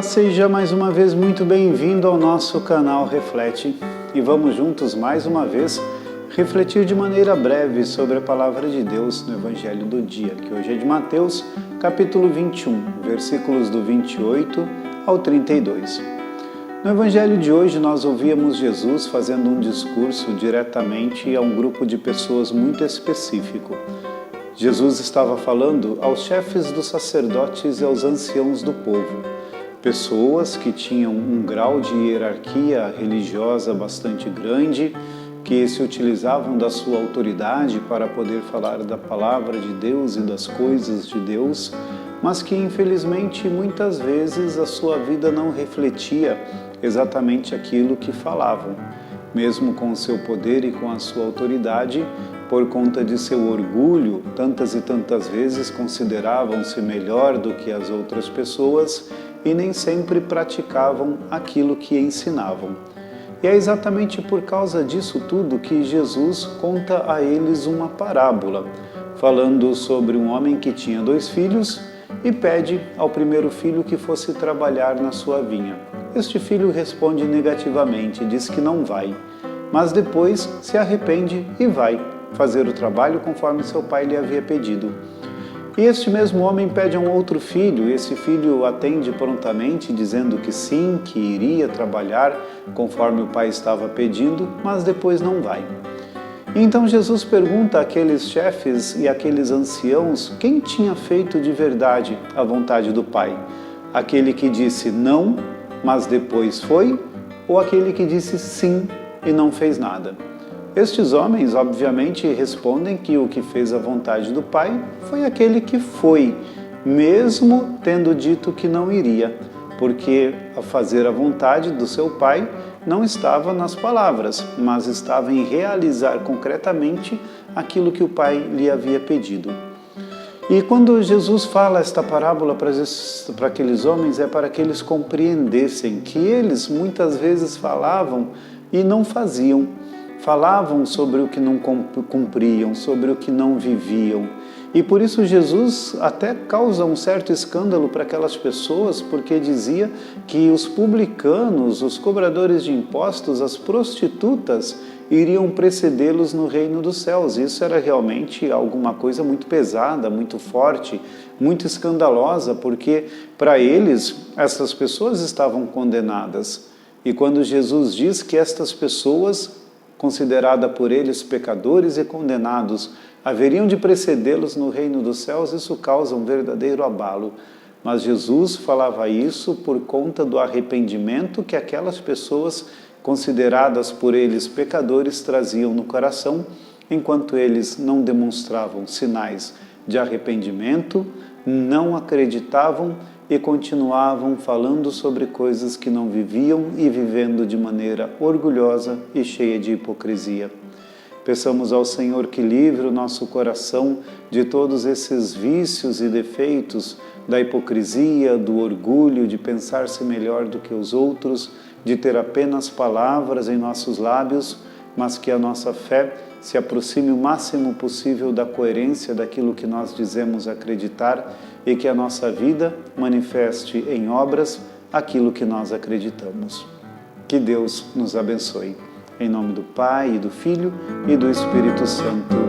Olá, seja mais uma vez muito bem-vindo ao nosso canal Reflete e vamos juntos mais uma vez refletir de maneira breve sobre a Palavra de Deus no Evangelho do dia, que hoje é de Mateus, capítulo 21, versículos do 28 ao 32. No Evangelho de hoje nós ouvíamos Jesus fazendo um discurso diretamente a um grupo de pessoas muito específico. Jesus estava falando aos chefes dos sacerdotes e aos anciãos do povo, pessoas que tinham um grau de hierarquia religiosa bastante grande, que se utilizavam da sua autoridade para poder falar da palavra de Deus e das coisas de Deus, mas que infelizmente muitas vezes a sua vida não refletia exatamente aquilo que falavam. Mesmo com o seu poder e com a sua autoridade, por conta de seu orgulho, tantas e tantas vezes consideravam-se melhor do que as outras pessoas e nem sempre praticavam aquilo que ensinavam. E é exatamente por causa disso tudo que Jesus conta a eles uma parábola, falando sobre um homem que tinha 2 filhos e pede ao primeiro filho que fosse trabalhar na sua vinha. Este filho responde negativamente, diz que não vai, mas depois se arrepende e vai fazer o trabalho conforme seu pai lhe havia pedido. E este mesmo homem pede a um outro filho, e esse filho atende prontamente, dizendo que sim, que iria trabalhar conforme o pai estava pedindo, mas depois não vai. E então Jesus pergunta àqueles chefes e àqueles anciãos quem tinha feito de verdade a vontade do pai. Aquele que disse não, mas depois foi, ou aquele que disse sim e não fez nada? Estes homens, obviamente, respondem que o que fez a vontade do Pai foi aquele que foi, mesmo tendo dito que não iria, porque a fazer a vontade do seu Pai não estava nas palavras, mas estava em realizar concretamente aquilo que o Pai lhe havia pedido. E quando Jesus fala esta parábola para aqueles homens, é para que eles compreendessem que eles muitas vezes falavam e não faziam. Falavam sobre o que não cumpriam, sobre o que não viviam. E por isso Jesus até causa um certo escândalo para aquelas pessoas, porque dizia que os publicanos, os cobradores de impostos, as prostitutas, iriam precedê-los no reino dos céus. Isso era realmente alguma coisa muito pesada, muito forte, muito escandalosa, porque para eles, essas pessoas estavam condenadas. E quando Jesus diz que estas pessoas, considerada por eles pecadores e condenados, haveriam de precedê-los no reino dos céus, isso causa um verdadeiro abalo. Mas Jesus falava isso por conta do arrependimento que aquelas pessoas, consideradas por eles pecadores, traziam no coração, enquanto eles não demonstravam sinais de arrependimento, não acreditavam e continuavam falando sobre coisas que não viviam e vivendo de maneira orgulhosa e cheia de hipocrisia. Peçamos ao Senhor que livre o nosso coração de todos esses vícios e defeitos, da hipocrisia, do orgulho, de pensar-se melhor do que os outros, de ter apenas palavras em nossos lábios, mas que a nossa fé se aproxime o máximo possível da coerência daquilo que nós dizemos acreditar e que a nossa vida manifeste em obras aquilo que nós acreditamos. Que Deus nos abençoe. Em nome do Pai, e do Filho e do Espírito Santo.